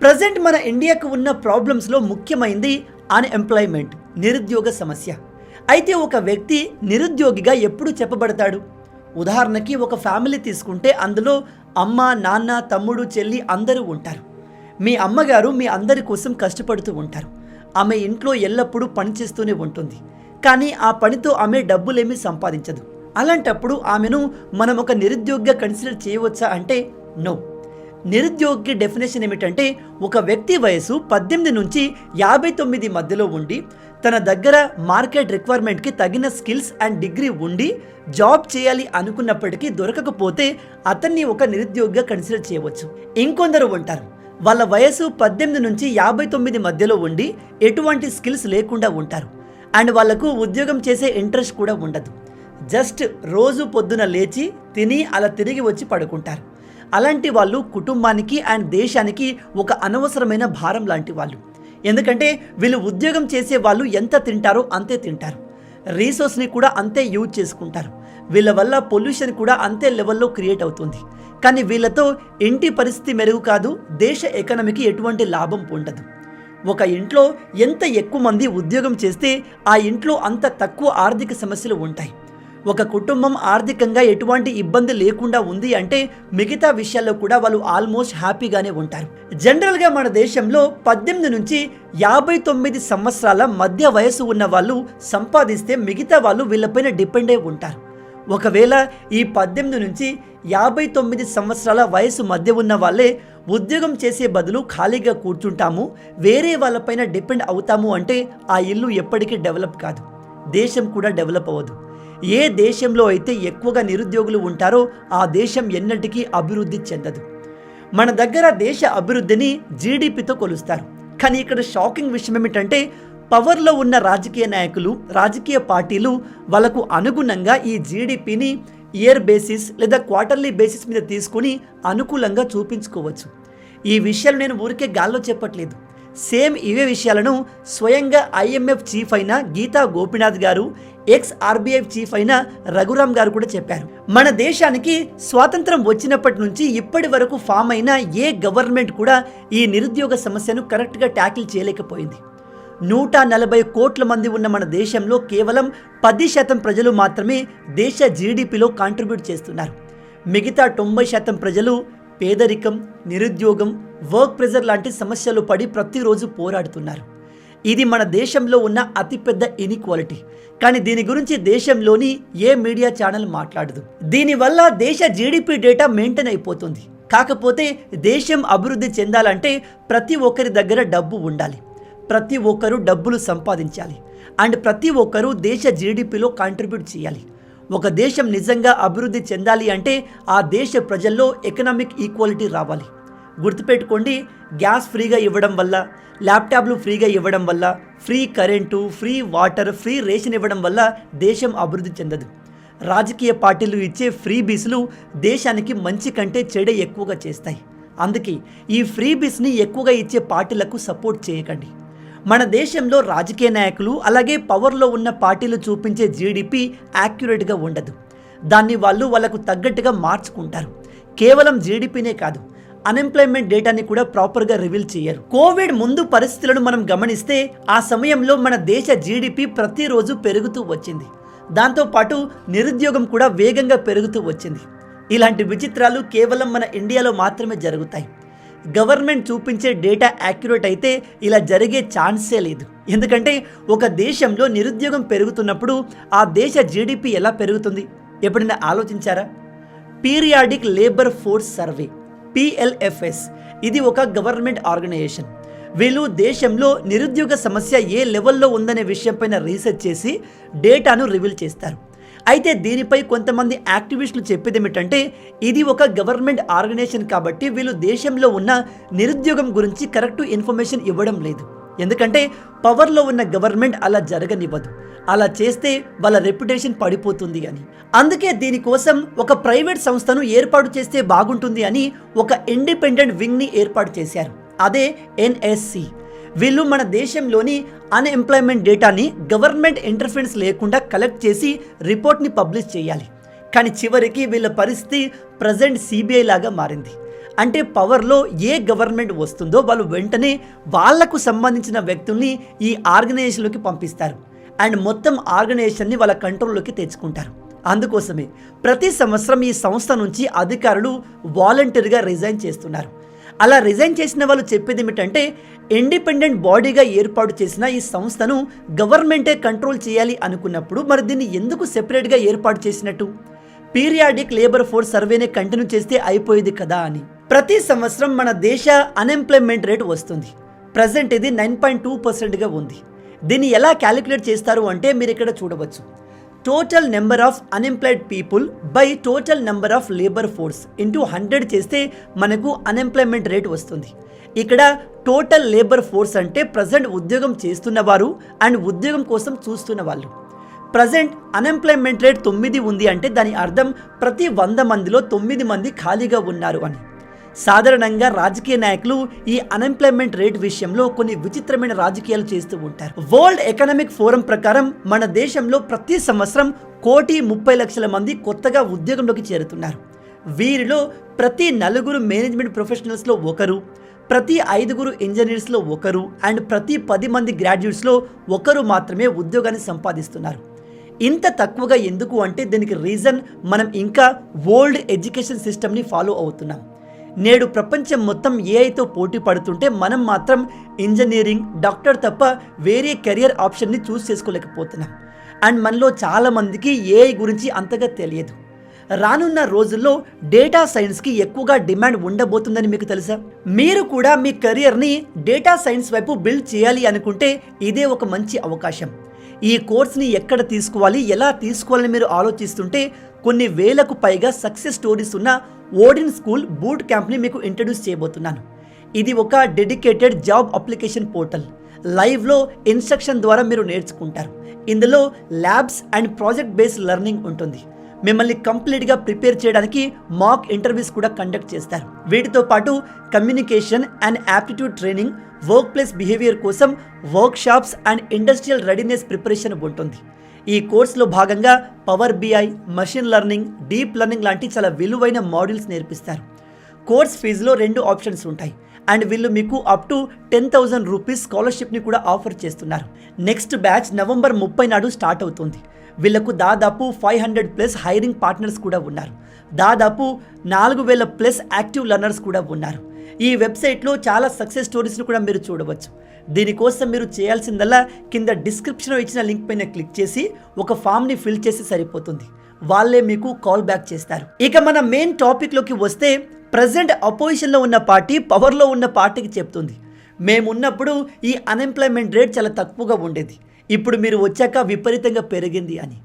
Present మన ఇండియాకు ఉన్న ప్రాబ్లమ్స్లో ముఖ్యమైనది అన్ఎంప్లాయ్మెంట్, నిరుద్యోగ సమస్య. అయితే ఒక వ్యక్తి నిరుద్యోగిగా ఎప్పుడు చెప్పబడతాడు? ఉదాహరణకి ఒక ఫ్యామిలీ తీసుకుంటే అందులో అమ్మ, నాన్న, తమ్ముడు, చెల్లి అందరూ ఉంటారు. మీ అమ్మగారు మీ అందరి కోసం కష్టపడుతూ ఉంటారు. ఆమె ఇంట్లో ఎల్లప్పుడూ పనిచేస్తూనే ఉంటుంది. కానీ ఆ పనితో ఆమె డబ్బులేమీ సంపాదించదు. అలాంటప్పుడు ఆమెను మనం ఒక నిరుద్యోగిగా కన్సిడర్ చేయవచ్చా అంటే నో. నిరుద్యోగి డెఫినేషన్ ఏమిటంటే ఒక వ్యక్తి వయసు 18 నుంచి 59 మధ్యలో ఉండి తన దగ్గర మార్కెట్ రిక్వైర్మెంట్కి తగిన స్కిల్స్ అండ్ డిగ్రీ ఉండి జాబ్ చేయాలి అనుకున్నప్పటికీ దొరకకపోతే అతన్ని ఒక నిరుద్యోగిగా కన్సిడర్ చేయవచ్చు. ఇంకొందరు ఉంటారు, వాళ్ళ వయసు 18 నుంచి 59 మధ్యలో ఉండి ఎటువంటి స్కిల్స్ లేకుండా ఉంటారు అండ్ వాళ్ళకు ఉద్యోగం చేసే ఇంట్రెస్ట్ కూడా ఉండదు. జస్ట్ రోజు పొద్దున లేచి తిని అలా తిరిగి వచ్చి పడుకుంటారు. అలాంటి వాళ్ళు కుటుంబానికి అండ్ దేశానికి ఒక అనవసరమైన భారం లాంటి వాళ్ళు. ఎందుకంటే వీళ్ళు ఉద్యోగం చేసే వాళ్ళు ఎంత తింటారో అంతే తింటారు, రీసోర్స్ని కూడా అంతే యూజ్ చేసుకుంటారు. వీళ్ళ వల్ల పొల్యూషన్ కూడా అంతే లెవెల్లో క్రియేట్ అవుతుంది. కానీ వీళ్ళతో ఇంటి పరిస్థితి మెరుగు కాదు, దేశ ఎకానమీకి ఎటువంటి లాభం ఉండదు. ఒక ఇంట్లో ఎంత ఎక్కువ మంది ఉద్యోగం చేస్తే ఆ ఇంట్లో అంత తక్కువ ఆర్థిక సమస్యలు ఉంటాయి. ఒక కుటుంబం ఆర్థికంగా ఎటువంటి ఇబ్బంది లేకుండా ఉంది అంటే మిగతా విషయాల్లో కూడా వాళ్ళు ఆల్మోస్ట్ హ్యాపీగానే ఉంటారు. జనరల్గా మన దేశంలో 18 నుంచి 59 సంవత్సరాల మధ్య వయసు ఉన్న వాళ్ళు సంపాదిస్తే మిగతా వాళ్ళు వీళ్ళపైన డిపెండ్ అయి ఉంటారు. ఒకవేళ ఈ 18 నుంచి 59 సంవత్సరాల వయసు మధ్య ఉన్న వాళ్ళే ఉద్యోగం చేసే బదులు ఖాళీగా కూర్చుంటాము, వేరే వాళ్ళపైన డిపెండ్ అవుతాము అంటే ఆ ఇల్లు ఎప్పటికీ డెవలప్ కాదు, దేశం కూడా డెవలప్ అవ్వదు. ఏ దేశంలో అయితే ఎక్కువగా నిరుద్యోగులు ఉంటారో ఆ దేశం ఎన్నటికీ అభివృద్ధి చెందదు. మన దగ్గర దేశ అభివృద్ధిని జీడిపితో కొలుస్తారు. కానీ ఇక్కడ షాకింగ్ విషయం ఏమిటంటే పవర్లో ఉన్న రాజకీయ నాయకులు, రాజకీయ పార్టీలు వాళ్ళకు అనుగుణంగా ఈ జీడిపిని ఇయర్ బేసిస్ లేదా క్వార్టర్లీ బేసిస్ మీద తీసుకుని అనుకూలంగా చూపించుకోవచ్చు. ఈ విషయాలు నేను ఊరికే గాల్లో చెప్పట్లేదు. సేమ్ ఇవే విషయాలను స్వయంగా IMF చీఫ్ అయిన గీతా గోపినాథ్ గారు, RBI చీఫ్ అయిన రఘురామ్ గారు కూడా చెప్పారు. మన దేశానికి స్వాతంత్రం వచ్చినప్పటి నుంచి ఇప్పటి వరకు ఫామ్ అయిన ఏ గవర్నమెంట్ కూడా ఈ నిరుద్యోగ సమస్యను కరెక్ట్గా ట్యాకిల్ చేయలేకపోయింది. 140 కోట్ల మంది ఉన్న మన దేశంలో కేవలం 10% ప్రజలు మాత్రమే దేశ జీడిపిలో కాంట్రిబ్యూట్ చేస్తున్నారు. మిగతా 90% ప్రజలు పేదరికం, నిరుద్యోగం, వర్క్ ప్రెజర్ లాంటి సమస్యలు పడి ప్రతిరోజు పోరాడుతున్నారు. ఇది మన దేశంలో ఉన్న అతిపెద్ద ఇన్ఈక్వాలిటీ. కానీ దీని గురించి దేశంలోని ఏ మీడియా ఛానల్ మాట్లాడదు. దీనివల్ల దేశ జీడిపి డేటా మెయింటైన్ అయిపోతుంది. కాకపోతే దేశం అభివృద్ధి చెందాలంటే ప్రతి ఒక్కరి దగ్గర డబ్బు ఉండాలి, ప్రతి ఒక్కరూ డబ్బులు సంపాదించాలి అండ్ ప్రతి ఒక్కరూ దేశ జీడిపిలో కాంట్రిబ్యూట్ చేయాలి. ఒక దేశం నిజంగా అభివృద్ధి చెందాలి అంటే ఆ దేశ ప్రజల్లో ఎకనామిక్ ఈక్వాలిటీ రావాలి. గుర్తుపెట్టుకోండి, గ్యాస్ ఫ్రీగా ఇవ్వడం వల్ల, ల్యాప్టాప్లు ఫ్రీగా ఇవ్వడం వల్ల, free current, free water, free ration ఇవ్వడం వల్ల దేశం అభివృద్ధి చెందదు. రాజకీయ పార్టీలు ఇచ్చే ఫ్రీ బీస్లు దేశానికి మంచి కంటే చెడే ఎక్కువగా చేస్తాయి. అందుకే ఈ ఫ్రీ బీస్ని ఎక్కువగా ఇచ్చే పార్టీలకు సపోర్ట్ చేయకండి. మన దేశంలో రాజకీయ నాయకులు అలాగే పవర్లో ఉన్న పార్టీలు చూపించే జీడిపి యాక్యురేట్గా ఉండదు. దాన్ని వాళ్ళకు తగ్గట్టుగా మార్చుకుంటారు. కేవలం జీడిపినే కాదు, అన్ఎంప్లాయ్మెంట్ డేటాని కూడా ప్రాపర్గా రివీల్ చేయరు. కోవిడ్ ముందు పరిస్థితులను మనం గమనిస్తే ఆ సమయంలో మన దేశ జీడిపి ప్రతిరోజు పెరుగుతూ వచ్చింది. దాంతోపాటు నిరుద్యోగం కూడా వేగంగా పెరుగుతూ వచ్చింది. ఇలాంటి విచిత్రాలు కేవలం మన ఇండియాలో మాత్రమే జరుగుతాయి. గవర్నమెంట్ చూపించే డేటా యాక్యురేట్ అయితే ఇలా జరిగే ఛాన్సే లేదు. ఎందుకంటే ఒక దేశంలో నిరుద్యోగం పెరుగుతున్నప్పుడు ఆ దేశ జీడిపి ఎలా పెరుగుతుంది ఎప్పుడైనా ఆలోచించారా? Periodic labour force survey, PLFS, ఇది ఒక గవర్నమెంట్ ఆర్గనైజేషన్. వీళ్ళు దేశంలో నిరుద్యోగ సమస్య ఏ లెవెల్లో ఉందనే విషయంపైన రీసెర్చ్ చేసి డేటాను రివీల్ చేస్తారు. అయితే దీనిపై కొంతమంది యాక్టివిస్టులు చెప్పేది ఏమిటంటే ఇది ఒక గవర్నమెంట్ ఆర్గనైజేషన్ కాబట్టి వీళ్ళు దేశంలో ఉన్న నిరుద్యోగం గురించి కరెక్ట్ ఇన్ఫర్మేషన్ ఇవ్వడం లేదు. ఎందుకంటే పవర్లో ఉన్న గవర్నమెంట్ అలా జరగనివ్వదు. అలా చేస్తే వాళ్ళ రెప్యుటేషన్ పడిపోతుంది అని. అందుకే దీనికోసం ఒక ప్రైవేట్ సంస్థను ఏర్పాటు చేస్తే బాగుంటుంది అని ఒక ఇండిపెండెంట్ వింగ్ని ఏర్పాటు చేశారు. అదే NSC. వీళ్ళు మన దేశంలోని అన్ఎంప్లాయ్మెంట్ డేటాని గవర్నమెంట్ ఇంటర్ఫరెన్స్ లేకుండా కలెక్ట్ చేసి రిపోర్ట్ని పబ్లిష్ చేయాలి. కానీ చివరికి వీళ్ళ పరిస్థితి ప్రజెంట్ CBI లాగా మారింది. అంటే పవర్లో ఏ గవర్నమెంట్ వస్తుందో వాళ్ళు వెంటనే వాళ్లకు సంబంధించిన వ్యక్తుల్ని ఈ ఆర్గనైజేషన్లోకి పంపిస్తారు అండ్ మొత్తం ఆర్గనైజేషన్ని వాళ్ళ కంట్రోల్లోకి తెచ్చుకుంటారు. అందుకోసమే ప్రతి సంవత్సరం ఈ సంస్థ నుంచి అధికారులు వాలంటీర్గా రిజైన్ చేస్తున్నారు. అలా రిజైన్ చేసిన వాళ్ళు చెప్పేది ఏమిటంటే ఇండిపెండెంట్ బాడీగా ఏర్పాటు చేసిన ఈ సంస్థను గవర్నమెంటే కంట్రోల్ చేయాలి అనుకున్నప్పుడు మరి దీన్ని ఎందుకు సెపరేట్గా ఏర్పాటు చేసినట్టు? పీరియాడిక్ లేబర్ ఫోర్స్ సర్వేనే కంటిన్యూ చేస్తే అయిపోయేది కదా అని. ప్రతి సంవత్సరం మన దేశ అన్ఎంప్లాయ్మెంట్ రేట్ వస్తుంది. ప్రజెంట్ ఇది 9.2%గా ఉంది. దీన్ని ఎలా క్యాలిక్యులేట్ చేస్తారు అంటే మీరు ఇక్కడ చూడవచ్చు. Total number of unemployed people by total number of labour force into 100 చేస్తే మనకు అన్ఎంప్లాయ్మెంట్ రేట్ వస్తుంది. ఇక్కడ టోటల్ లేబర్ ఫోర్స్ అంటే ప్రజెంట్ ఉద్యోగం చేస్తున్నవారు అండ్ ఉద్యోగం కోసం చూస్తున్న వాళ్ళు. ప్రజెంట్ అన్ఎంప్లాయ్మెంట్ రేట్ 9 ఉంది అంటే దాని అర్థం ప్రతి 100 మందిలో 9 మంది ఖాళీగా ఉన్నారు అని. సాధారణంగా రాజకీయ నాయకులు ఈ అన్ఎంప్లాయ్మెంట్ రేట్ విషయంలో కొన్ని విచిత్రమైన రాజకీయాలు చేస్తూ ఉంటారు. వరల్డ్ ఎకనామిక్ ఫోరం ప్రకారం మన దేశంలో ప్రతి సంవత్సరం 1,30,00,000 మంది కొత్తగా ఉద్యోగంలోకి చేరుతున్నారు. వీరిలో ప్రతి 4 మేనేజ్మెంట్ ప్రొఫెషనల్స్లో ఒకరు, ప్రతి 5 ఇంజనీర్స్లో ఒకరు అండ్ ప్రతి 10 మంది గ్రాడ్యుయేట్స్లో ఒకరు మాత్రమే ఉద్యోగాన్ని సంపాదిస్తున్నారు. ఇంత తక్కువగా ఎందుకు అంటే దీనికి రీజన్ మనం ఇంకా ఓల్డ్ ఎడ్యుకేషన్ సిస్టమ్ని ఫాలో అవుతున్నాం. నేడు ప్రపంచం మొత్తం ఏఐతో పోటీ పడుతుంటే మనం మాత్రం ఇంజనీరింగ్, డాక్టర్ తప్ప వేరే కెరియర్ ఆప్షన్ని చూస్ చేసుకోలేకపోతున్నాం. అండ్ మనలో చాలామందికి ఏఐ గురించి అంతగా తెలియదు. రానున్న రోజుల్లో డేటా సైన్స్కి ఎక్కువగా డిమాండ్ ఉండబోతుందని మీకు తెలుసా? మీరు కూడా మీ కెరియర్ని డేటా సైన్స్ వైపు బిల్డ్ చేయాలి అనుకుంటే ఇదే ఒక మంచి అవకాశం. ఈ కోర్స్ని ఎక్కడ తీసుకోవాలి, ఎలా తీసుకోవాలని మీరు ఆలోచిస్తుంటే కొన్ని వేలకు పైగా సక్సెస్ స్టోరీస్ ఉన్న ఓడిన్ స్కూల్ బూట్ క్యాంప్ని మీకు ఇంట్రడ్యూస్ చేయబోతున్నాను. ఇది ఒక డెడికేటెడ్ జాబ్ అప్లికేషన్ పోర్టల్. లైవ్లో ఇన్స్ట్రక్షన్ ద్వారా మీరు నేర్చుకుంటారు. ఇందులో labs and project based learning ఉంటుంది. మిమ్మల్ని కంప్లీట్గా ప్రిపేర్ చేయడానికి మాక్ ఇంటర్వ్యూస్ కూడా కండక్ట్ చేస్తారు. వీటితో పాటు communication and aptitude training, workplace behaviour కోసం workshops and industrial readiness preparation ఉంటుంది. ఈ కోర్సులో భాగంగా power BI, machine learning, deep learning లాంటి చాలా విలువైన మాడ్యూల్స్ నేర్పిస్తారు. కోర్స్ ఫీజులో 2 ఆప్షన్స్ ఉంటాయి అండ్ వీళ్ళు మీకు అప్ టు 10,000 రూపీస్ స్కాలర్షిప్ని కూడా ఆఫర్ చేస్తున్నారు. నెక్స్ట్ బ్యాచ్ నవంబర్ 30 నాడు స్టార్ట్ అవుతుంది. వీళ్లకు దాదాపు 500+ హైరింగ్ పార్ట్నర్స్ కూడా ఉన్నారు. దాదాపు 4,000+ యాక్టివ్ లెర్నర్స్ కూడా ఉన్నారు. ఈ వెబ్సైట్లో చాలా సక్సెస్ స్టోరీస్ను కూడా మీరు చూడవచ్చు. దీనికోసం మీరు చేయాల్సిందల్లా కింద డిస్క్రిప్షన్లో ఇచ్చిన లింక్ పైన క్లిక్ చేసి ఒక ఫామ్ని ఫిల్ చేసి సరిపోతుంది. వాళ్ళే మీకు కాల్ బ్యాక్ చేస్తారు. ఇక మన మెయిన్ టాపిక్లోకి వస్తే ప్రజెంట్ అపోజిషన్లో ఉన్న పార్టీ పవర్లో ఉన్న పార్టీకి చెప్తుంది, మేమున్నప్పుడు ఈ అన్ఎంప్లాయ్మెంట్ రేట్ చాలా తక్కువగా ఉండేది, ఇప్పుడు మీరు వచ్చాక విపరీతంగా పెరిగింది అని.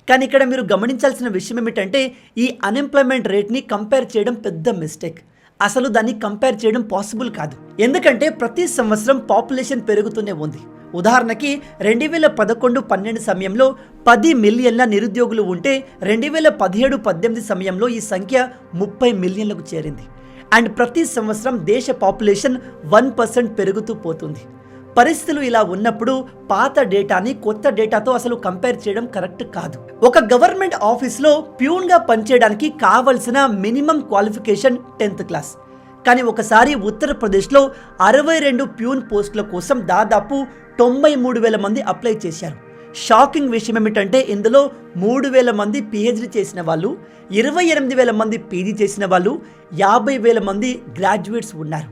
కానీ ఇక్కడ మీరు గమనించాల్సిన విషయం ఏమిటంటే ఈ అన్ఎంప్లాయ్మెంట్ రేట్ని కంపేర్ చేయడం పెద్ద మిస్టేక్. అసలు దాన్ని కంపేర్ చేయడం పాసిబుల్ కాదు. ఎందుకంటే ప్రతి సంవత్సరం పాపులేషన్ పెరుగుతూనే ఉంది. ఉదాహరణకి 2011-12 సమయంలో 10 మిలియన్ల నిరుద్యోగులు ఉంటే 2017-18 సమయంలో ఈ సంఖ్య 30 మిలియన్లకు చేరింది. అండ్ ప్రతి సంవత్సరం దేశ పాపులేషన్ 1% పెరుగుతూ పోతుంది. పరిస్థితులు ఇలా ఉన్నప్పుడు పాత డేటాని కొత్త డేటాతో అసలు కంపేర్ చేయడం కరెక్ట్ కాదు. ఒక గవర్నమెంట్ ఆఫీస్లో ప్యూన్గా పనిచేయడానికి కావలసిన మినిమం క్వాలిఫికేషన్ 10th క్లాస్. కానీ ఒకసారి ఉత్తరప్రదేశ్లో 62 ప్యూన్ పోస్టుల కోసం దాదాపు 93,000 మంది అప్లై చేశారు. షాకింగ్ విషయం ఏమిటంటే ఇందులో 3,000 మంది పిహెచ్డి చేసిన వాళ్ళు, 28,000 మంది పీజీ చేసిన వాళ్ళు, 50,000 మంది గ్రాడ్యుయేట్స్ ఉన్నారు.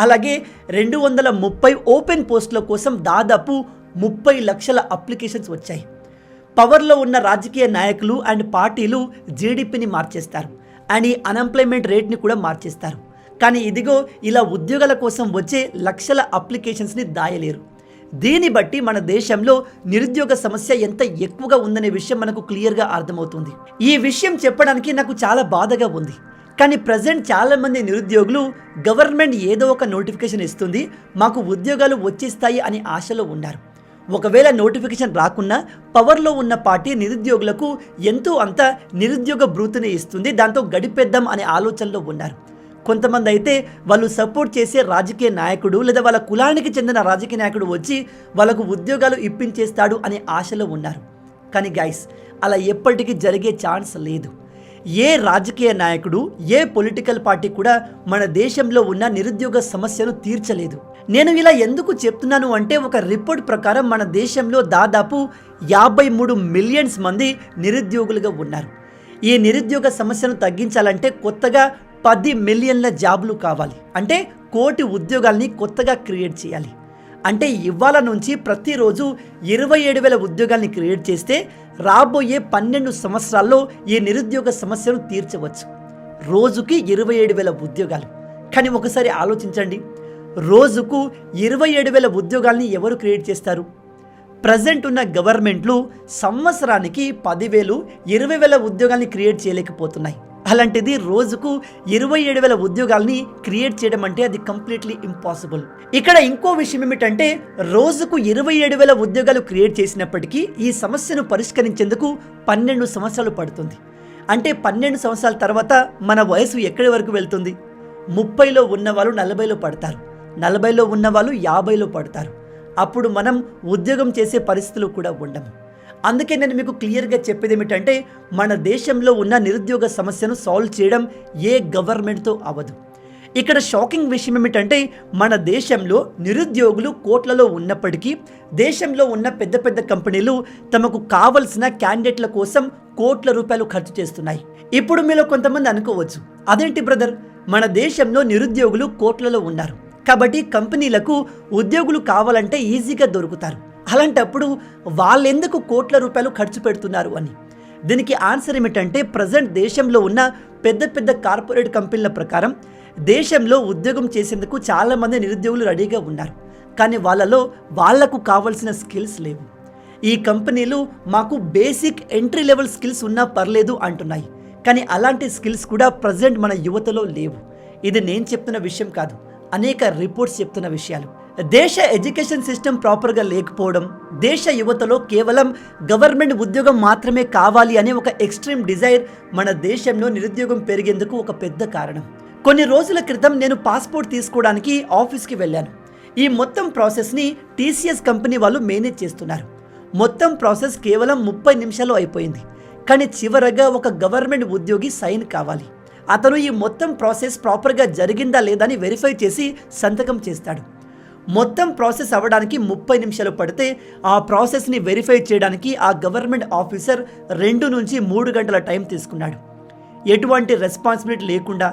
అలాగే 230 ఓపెన్ పోస్టుల కోసం దాదాపు 30 లక్షల అప్లికేషన్స్ వచ్చాయి. పవర్లో ఉన్న రాజకీయ నాయకులు అండ్ పార్టీలు జీడిపిని మార్చేస్తారు అండ్ ఈ అన్ఎంప్లాయ్మెంట్ రేట్ని కూడా మార్చేస్తారు. కానీ ఇదిగో ఇలా ఉద్యోగాల కోసం వచ్చే లక్షల అప్లికేషన్స్ని దాయలేరు. దీన్ని బట్టి మన దేశంలో నిరుద్యోగ సమస్య ఎంత ఎక్కువగా ఉందనే విషయం మనకు క్లియర్గా అర్థమవుతుంది. ఈ విషయం చెప్పడానికి నాకు చాలా బాధగా ఉంది. కానీ ప్రజెంట్ చాలామంది నిరుద్యోగులు గవర్నమెంట్ ఏదో ఒక నోటిఫికేషన్ ఇస్తుంది, మాకు ఉద్యోగాలు వచ్చేస్తాయి అని ఆశలో ఉన్నారు. ఒకవేళ నోటిఫికేషన్ రాకున్నా పవర్లో ఉన్న పార్టీ నిరుద్యోగులకు ఎంతో అంత నిరుద్యోగ భృతిని ఇస్తుంది, దాంతో గడిపేద్దాం అనే ఆలోచనలో ఉన్నారు. కొంతమంది అయితే వాళ్ళు సపోర్ట్ చేసే రాజకీయ నాయకుడు లేదా వాళ్ళ కులానికి చెందిన రాజకీయ నాయకుడు వచ్చి వాళ్ళకు ఉద్యోగాలు ఇప్పించేస్తాడు అనే ఆశలో ఉన్నారు. కానీ గైస్, అలా ఎప్పటికీ జరిగే ఛాన్స్ లేదు. ఏ రాజకీయ నాయకుడు, ఏ పొలిటికల్ పార్టీ కూడా మన దేశంలో ఉన్న నిరుద్యోగ సమస్యను తీర్చలేదు. నేను ఇలా ఎందుకు చెప్తున్నాను అంటే, ఒక రిపోర్ట్ ప్రకారం మన దేశంలో దాదాపు 53 మిలియన్స్ మంది నిరుద్యోగులుగా ఉన్నారు. ఈ నిరుద్యోగ సమస్యను తగ్గించాలంటే కొత్తగా 10 మిలియన్ల జాబులు కావాలి. అంటే 1 కోటి ఉద్యోగాల్ని కొత్తగా క్రియేట్ చేయాలి. అంటే ఇవాళ నుంచి ప్రతిరోజు 27,000 ఉద్యోగాల్ని క్రియేట్ చేస్తే రాబోయే 12 సంవత్సరాల్లో ఈ నిరుద్యోగ సమస్యను తీర్చవచ్చు. రోజుకి 27,000 ఉద్యోగాలు. కానీ ఒకసారి ఆలోచించండి, రోజుకు 27,000 ఉద్యోగాల్ని ఎవరు క్రియేట్ చేస్తారు? ప్రజెంట్ ఉన్న గవర్నమెంట్లు సంవత్సరానికి 10,000, 20,000 ఉద్యోగాల్ని క్రియేట్ చేయలేకపోతున్నాయి. అలాంటిది రోజుకు 27,000 ఉద్యోగాల్ని క్రియేట్ చేయడం అంటే అది కంప్లీట్లీ ఇంపాసిబుల్. ఇక్కడ ఇంకో విషయం ఏమిటంటే, రోజుకు 27,000 ఉద్యోగాలు క్రియేట్ చేసినప్పటికీ ఈ సమస్యను పరిష్కరించేందుకు 12 సంవత్సరాలు పడుతుంది. అంటే 12 సంవత్సరాల తర్వాత మన వయసు ఎక్కడి వరకు వెళ్తుంది? 30లో ఉన్నవాళ్ళు 40లో పడతారు, 40లో ఉన్నవాళ్ళు 50లో పడతారు. అప్పుడు మనం ఉద్యోగం చేసే పరిస్థితులు కూడా ఉండము. అందుకే నేను మీకు క్లియర్గా చెప్పేది ఏమిటంటే, మన దేశంలో ఉన్న నిరుద్యోగ సమస్యను సాల్వ్ చేయడం ఏ గవర్నమెంట్తో అవ్వదు. ఇక్కడ షాకింగ్ విషయం ఏమిటంటే, మన దేశంలో నిరుద్యోగులు కోట్లలో ఉన్నప్పటికీ దేశంలో ఉన్న పెద్ద పెద్ద కంపెనీలు తమకు కావలసిన క్యాండిడేట్ల కోసం కోట్ల రూపాయలు ఖర్చు చేస్తున్నాయి. ఇప్పుడు మీలో కొంతమంది అనుకోవచ్చు, అదేంటి బ్రదర్, మన దేశంలో నిరుద్యోగులు కోట్లలో ఉన్నారు కాబట్టి కంపెనీలకు ఉద్యోగులు కావాలంటే ఈజీగా దొరుకుతారు, అలాంటప్పుడు వాళ్ళెందుకు కోట్ల రూపాయలు ఖర్చు పెడుతున్నారు అని. దీనికి ఆన్సర్ ఏమిటంటే, ప్రజెంట్ దేశంలో ఉన్న పెద్ద పెద్ద కార్పొరేట్ కంపెనీల ప్రకారం దేశంలో ఉద్యోగం చేసేందుకు చాలామంది నిరుద్యోగులు రెడీగా ఉన్నారు. కానీ వాళ్లకు కావాల్సిన స్కిల్స్ లేవు. ఈ కంపెనీలు మాకు బేసిక్ ఎంట్రీ లెవెల్ స్కిల్స్ ఉన్నా పర్లేదు అంటున్నాయి. కానీ అలాంటి స్కిల్స్ కూడా ప్రజెంట్ మన యువతలో లేవు. ఇది నేను చెప్తున్న విషయం కాదు, అనేక రిపోర్ట్స్ చెప్తున్న విషయాలు. దేశ ఎడ్యుకేషన్ సిస్టమ్ ప్రాపర్గా లేకపోవడం, దేశ యువతలో కేవలం గవర్నమెంట్ ఉద్యోగం మాత్రమే కావాలి అనే ఒక ఎక్స్ట్రీమ్ డిజైర్ మన దేశంలో నిరుద్యోగం పెరిగేందుకు ఒక పెద్ద కారణం. కొన్ని రోజుల క్రితం నేను పాస్పోర్ట్ తీసుకోవడానికి ఆఫీస్కి వెళ్ళాను. ఈ మొత్తం ప్రాసెస్ని టీసీఎస్ కంపెనీ వాళ్ళు మేనేజ్ చేస్తున్నారు. మొత్తం ప్రాసెస్ కేవలం 30 నిమిషాలు అయిపోయింది. కానీ చివరగా ఒక గవర్నమెంట్ ఉద్యోగి సైన్ కావాలి. అతను ఈ మొత్తం ప్రాసెస్ ప్రాపర్గా జరిగిందా లేదా అని వెరిఫై చేసి సంతకం చేస్తాడు. మొత్తం ప్రాసెస్ అవ్వడానికి 30 నిమిషాలు పడితే ఆ ప్రాసెస్ని వెరిఫై చేయడానికి ఆ గవర్నమెంట్ ఆఫీసర్ 2 నుంచి 3 గంటల టైం తీసుకున్నాడు. ఎటువంటి రెస్పాన్సిబిలిటీ లేకుండా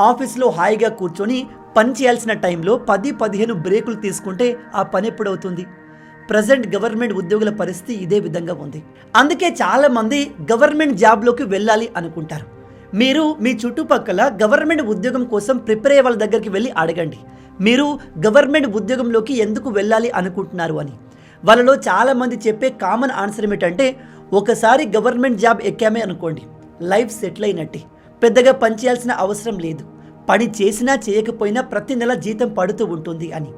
ఆఫీస్లో హాయిగా కూర్చొని పని చేయాల్సిన టైంలో 10-15 బ్రేకులు తీసుకుంటే ఆ పని ఎప్పుడవుతుంది? ప్రజెంట్ గవర్నమెంట్ ఉద్యోగుల పరిస్థితి ఇదే విధంగా ఉంది. అందుకే చాలామంది గవర్నమెంట్ జాబ్లోకి వెళ్ళాలి అనుకుంటారు. మీరు మీ చుట్టుపక్కల గవర్నమెంట్ ఉద్యోగం కోసం ప్రిపేర్ అయ్యే వాళ్ళ దగ్గరికి వెళ్ళి అడగండి, మీరు గవర్నమెంట్ ఉద్యోగంలోకి ఎందుకు వెళ్ళాలి అనుకుంటున్నారు అని. వాళ్ళలో చాలామంది చెప్పే కామన్ ఆన్సర్ ఏమిటంటే, ఒకసారి గవర్నమెంట్ జాబ్ ఎక్కామే అనుకోండి, లైఫ్ సెటిల్ అయినట్టే, పెద్దగా పని చేయాల్సిన అవసరం లేదు, పని చేసినా చేయకపోయినా ప్రతి నెల జీతం పడుతూ ఉంటుంది అని.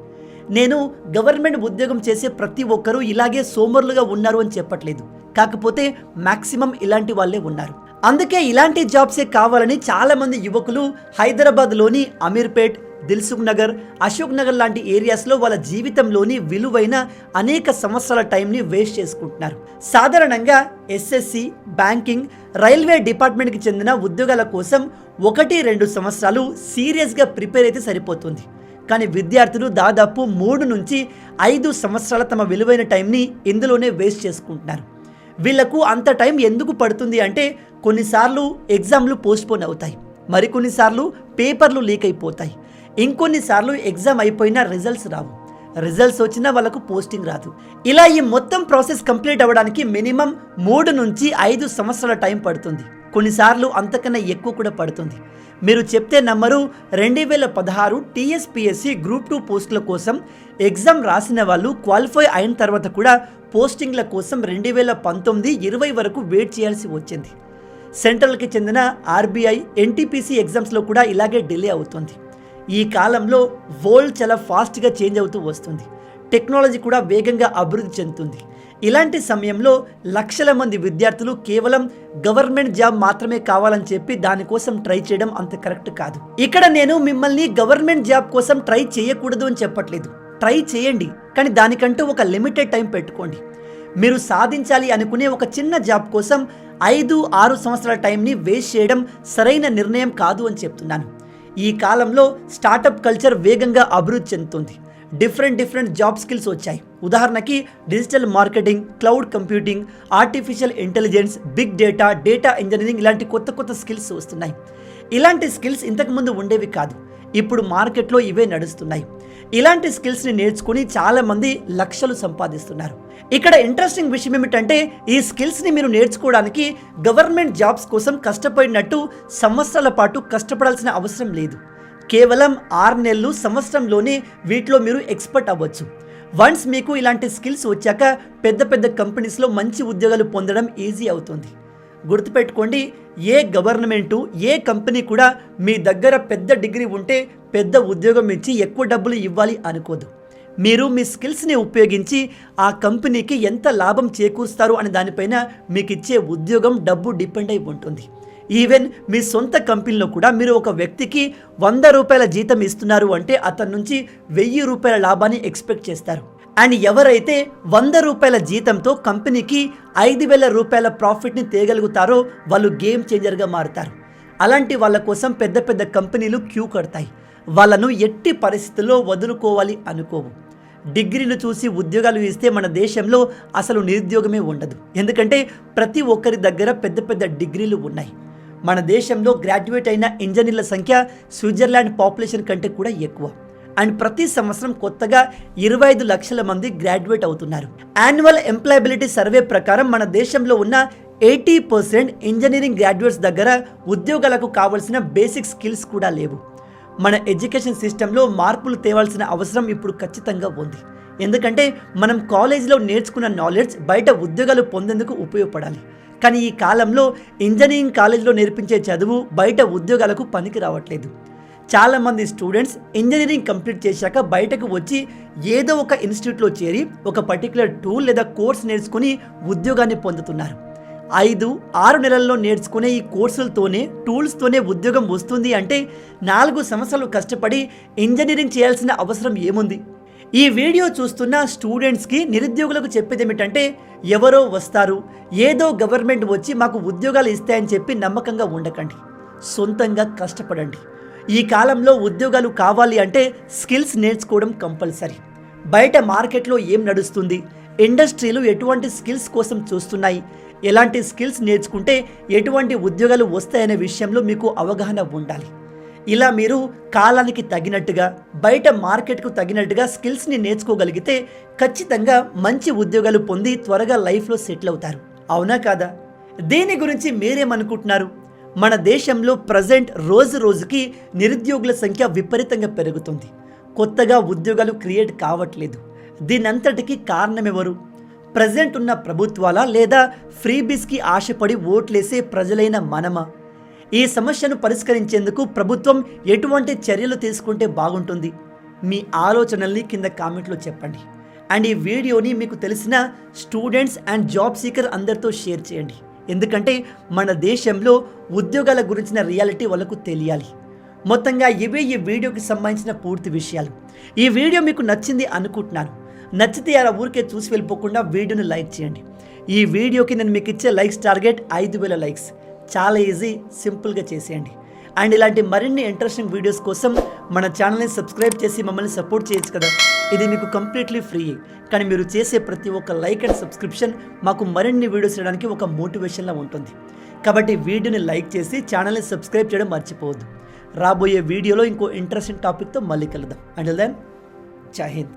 నేను గవర్నమెంట్ ఉద్యోగం చేసే ప్రతి ఒక్కరూ ఇలాగే సోమరులుగా ఉన్నారు అని చెప్పట్లేదు, కాకపోతే మ్యాక్సిమం ఇలాంటి వాళ్ళే ఉన్నారు. అందుకే ఇలాంటి జాబ్సే కావాలని చాలామంది యువకులు హైదరాబాద్లోని అమీర్పేట్, దిల్సుఖ్ నగర్, అశోక్ నగర్ లాంటి ఏరియాస్లో వాళ్ళ జీవితంలోని విలువైన అనేక సంవత్సరాల టైంని వేస్ట్ చేసుకుంటున్నారు. సాధారణంగా ఎస్ఎస్సి, బ్యాంకింగ్, రైల్వే డిపార్ట్మెంట్కి చెందిన ఉద్యోగాల కోసం 1-2 సంవత్సరాలు సీరియస్గా ప్రిపేర్ అయితే సరిపోతుంది. కానీ విద్యార్థులు దాదాపు 3 నుంచి 5 సంవత్సరాల తమ విలువైన టైంని ఇందులోనే వేస్ట్ చేసుకుంటున్నారు. వీళ్లకు అంత టైం ఎందుకు పడుతుంది అంటే, కొన్నిసార్లు ఎగ్జామ్లు పోస్ట్పోన్ అవుతాయి, మరికొన్నిసార్లు పేపర్లు లీక్ అయిపోతాయి, ఇంకొన్నిసార్లు ఎగ్జామ్ అయిపోయినా రిజల్ట్స్ రావు, రిజల్ట్స్ వచ్చినా వాళ్ళకు పోస్టింగ్ రాదు. ఇలా ఈ మొత్తం ప్రాసెస్ కంప్లీట్ అవ్వడానికి మినిమం 3 నుంచి 5 సంవత్సరాల టైం పడుతుంది, కొన్నిసార్లు అంతకన్నా ఎక్కువ కూడా పడుతుంది. మీరు చెప్తే నమ్మరు, 2016 టీఎస్పీఎస్సీ గ్రూప్ 2 పోస్టుల కోసం ఎగ్జామ్ రాసిన వాళ్ళు క్వాలిఫై అయిన తర్వాత కూడా పోస్టింగ్ల కోసం 2019-20 వరకు వెయిట్ చేయాల్సి వచ్చింది. సెంట్రల్కి చెందిన ఆర్బీఐ, ఎన్టీపీసీ ఎగ్జామ్స్లో కూడా ఇలాగే డిలే అవుతుంది. ఈ కాలంలో వరల్డ్ చాలా ఫాస్ట్గా చేంజ్ అవుతూ వస్తుంది, టెక్నాలజీ కూడా వేగంగా అభివృద్ధి చెందుతుంది. ఇలాంటి సమయంలో లక్షల మంది విద్యార్థులు కేవలం గవర్నమెంట్ జాబ్ మాత్రమే కావాలని చెప్పి దానికోసం ట్రై చేయడం అంత కరెక్ట్ కాదు. ఇక్కడ నేను మిమ్మల్ని గవర్నమెంట్ జాబ్ కోసం ట్రై చేయకూడదు అని చెప్పట్లేదు, ట్రై చేయండి, కానీ దానికంటూ ఒక లిమిటెడ్ టైం పెట్టుకోండి. మీరు సాధించాలి అనుకునే ఒక చిన్న జాబ్ కోసం 5-6 సంవత్సరాల టైంని వేస్ట్ చేయడం సరైన నిర్ణయం కాదు అని చెప్తున్నాను. ఈ కాలంలో స్టార్టప్ కల్చర్ వేగంగా అభివృద్ధి చెందుతుంది. డిఫరెంట్ జాబ్ స్కిల్స్ వచ్చాయి. ఉదాహరణకి digital marketing, cloud computing, artificial intelligence, big data, data engineering ఇలాంటి కొత్త స్కిల్స్ వస్తున్నాయి. ఇలాంటి స్కిల్స్ ఇంతకుముందు ఉండేవి కాదు. ఇప్పుడు మార్కెట్లో ఇవే నడుస్తున్నాయి. ఇలాంటి స్కిల్స్ని నేర్చుకుని చాలామంది లక్షలు సంపాదిస్తున్నారు. ఇక్కడ ఇంట్రెస్టింగ్ విషయం ఏమిటంటే ఈ స్కిల్స్ని మీరు నేర్చుకోవడానికి గవర్నమెంట్ జాబ్స్ కోసం కష్టపడినట్టు సంవత్సరాల పాటు కష్టపడాల్సిన అవసరం లేదు. కేవలం 6 నెలలు, సంవత్సరంలోనే వీటిలో మీరు ఎక్స్పర్ట్ అవ్వచ్చు. వన్స్ మీకు ఇలాంటి స్కిల్స్ వచ్చాక పెద్ద కంపెనీస్లో మంచి ఉద్యోగాలు పొందడం ఈజీ అవుతుంది. గుర్తుపెట్టుకోండి, ఏ గవర్నమెంటు, ఏ కంపెనీ కూడా మీ దగ్గర పెద్ద డిగ్రీ ఉంటే పెద్ద ఉద్యోగం ఇచ్చి ఎక్కువ డబ్బులు ఇవ్వాలి అనుకోదు. మీరు మీ స్కిల్స్ని ఉపయోగించి ఆ కంపెనీకి ఎంత లాభం చేకూరుస్తారు అనే దానిపైన మీకు ఇచ్చే ఉద్యోగం, డబ్బు డిపెండ్ అయి ఉంటుంది. ఈవెన్ మీ సొంత కంపెనీలో కూడా మీరు ఒక వ్యక్తికి 100 రూపాయల జీతం ఇస్తున్నారు అంటే అతని నుంచి 1000 రూపాయల లాభాన్ని ఎక్స్పెక్ట్ చేస్తారు. అండ్ ఎవరైతే 100 రూపాయల జీతంతో కంపెనీకి 5000 రూపాయల ప్రాఫిట్ని తేగలుగుతారో వాళ్ళు గేమ్ చేంజర్గా మారుతారు. అలాంటి వాళ్ళ కోసం పెద్ద కంపెనీలు క్యూ కడతాయి. వాళ్ళను ఎట్టి పరిస్థితుల్లో వదులుకోవాలి అనుకోవు. డిగ్రీలు చూసి ఉద్యోగాలు ఇస్తే మన దేశంలో అసలు నిరుద్యోగమే ఉండదు. ఎందుకంటే ప్రతి ఒక్కరి దగ్గర పెద్ద డిగ్రీలు ఉన్నాయి. మన దేశంలో గ్రాడ్యుయేట్ అయిన ఇంజనీర్ల సంఖ్య స్విట్జర్లాండ్ పాపులేషన్ కంటే కూడా ఎక్కువ. అండ్ ప్రతి సంవత్సరం కొత్తగా 25 లక్షల మంది గ్రాడ్యుయేట్ అవుతున్నారు. యాన్యువల్ ఎంప్లాయబిలిటీ సర్వే ప్రకారం మన దేశంలో ఉన్న 80% ఇంజనీరింగ్ గ్రాడ్యుయేట్స్ దగ్గర ఉద్యోగాలకు కావాల్సిన బేసిక్ స్కిల్స్ కూడా లేవు. మన ఎడ్యుకేషన్ సిస్టంలో మార్పులు తేవాల్సిన అవసరం ఇప్పుడు ఖచ్చితంగా ఉంది. ఎందుకంటే మనం కాలేజీలో నేర్చుకున్న నాలెడ్జ్ బయట ఉద్యోగాలు పొందేందుకు ఉపయోగపడాలి. కానీ ఈ కాలంలో ఇంజనీరింగ్ కాలేజీలో నేర్పించే చదువు బయట ఉద్యోగాలకు పనికి రావట్లేదు. చాలామంది స్టూడెంట్స్ ఇంజనీరింగ్ కంప్లీట్ చేశాక బయటకు వచ్చి ఏదో ఒక ఇన్స్టిట్యూట్లో చేరి ఒక పర్టికులర్ టూల్ లేదా కోర్స్ నేర్చుకుని ఉద్యోగాన్ని పొందుతున్నారు. 5-6 నెలల్లో నేర్చుకునే ఈ కోర్సులతోనే, టూల్స్తోనే ఉద్యోగం వస్తుంది అంటే 4 సంవత్సరాలు కష్టపడి ఇంజనీరింగ్ చేయాల్సిన అవసరం ఏముంది? ఈ వీడియో చూస్తున్న స్టూడెంట్స్కి, నిరుద్యోగులకు చెప్పేది ఏమిటంటే ఎవరో వస్తారు, ఏదో గవర్నమెంట్ వచ్చి మాకు ఉద్యోగాలు ఇస్తాయని చెప్పి నమ్మకంగా ఉండకండి. సొంతంగా కష్టపడండి. ఈ కాలంలో ఉద్యోగాలు కావాలి అంటే స్కిల్స్ నేర్చుకోవడం కంపల్సరీ. బయట మార్కెట్లో ఏం నడుస్తుంది, ఇండస్ట్రీలు ఎటువంటి స్కిల్స్ కోసం చూస్తున్నాయి, ఎలాంటి స్కిల్స్ నేర్చుకుంటే ఎటువంటి ఉద్యోగాలు వస్తాయనే విషయంలో మీకు అవగాహన ఉండాలి. ఇలా మీరు కాలానికి తగినట్టుగా, బయట మార్కెట్కు తగినట్టుగా స్కిల్స్ని నేర్చుకోగలిగితే ఖచ్చితంగా మంచి ఉద్యోగాలు పొంది త్వరగా లైఫ్లో సెటిల్ అవుతారు. అవునా కాదా? దీని గురించి మీరేమనుకుంటున్నారు? మన దేశంలో ప్రజెంట్ రోజుకి నిరుద్యోగుల సంఖ్య విపరీతంగా పెరుగుతుంది. కొత్తగా ఉద్యోగాలు క్రియేట్ కావట్లేదు. దీనంతటికీ కారణమెవరు? ప్రజెంట్ ఉన్న ప్రభుత్వాల లేదా ఫ్రీబీస్కి ఆశపడి ఓట్లేసే ప్రజలైన మనమా? ఈ సమస్యను పరిష్కరించేందుకు ప్రభుత్వం ఎటువంటి చర్యలు తీసుకుంటే బాగుంటుంది? మీ ఆలోచనల్ని కింద కామెంట్లో చెప్పండి. అండ్ ఈ వీడియోని మీకు తెలిసిన స్టూడెంట్స్ అండ్ జాబ్ సీకర్ అందరితో షేర్ చేయండి. ఎందుకంటే మన దేశంలో ఉద్యోగాల గురించిన రియాలిటీ వాళ్ళకు తెలియాలి. మొత్తంగా ఇవే ఈ వీడియోకి సంబంధించిన పూర్తి విషయాలు. ఈ వీడియో మీకు నచ్చింది అనుకుంటున్నాను. నచ్చితే అలా ఊరికే చూసి వెళ్ళిపోకుండా వీడియోని లైక్ చేయండి. ఈ వీడియోకి నేను మీకు ఇచ్చే లైక్స్ టార్గెట్ 5000 లైక్స్. చాలా ఈజీ, సింపుల్గా చేసేయండి. అండ్ ఇలాంటి మరిన్ని ఇంట్రెస్టింగ్ వీడియోస్ కోసం మన ఛానల్ని సబ్స్క్రైబ్ చేసి మమ్మల్ని సపోర్ట్ చేయొచ్చు కదా. ఇది మీకు కంప్లీట్లీ ఫ్రీ. కానీ మీరు చేసే ప్రతి ఒక్క లైక్ అండ్ సబ్స్క్రిప్షన్ మాకు మరిన్ని వీడియోస్ చేయడానికి ఒక మోటివేషన్లా ఉంటుంది. కాబట్టి వీడియోని లైక్ చేసి ఛానల్ని సబ్స్క్రైబ్ చేయడం మర్చిపోవద్దు. రాబోయే వీడియోలో ఇంకో ఇంట్రెస్టింగ్ టాపిక్తో మళ్ళీ కలుద్దాం. అంటిల్ దెన్, జై హింద్.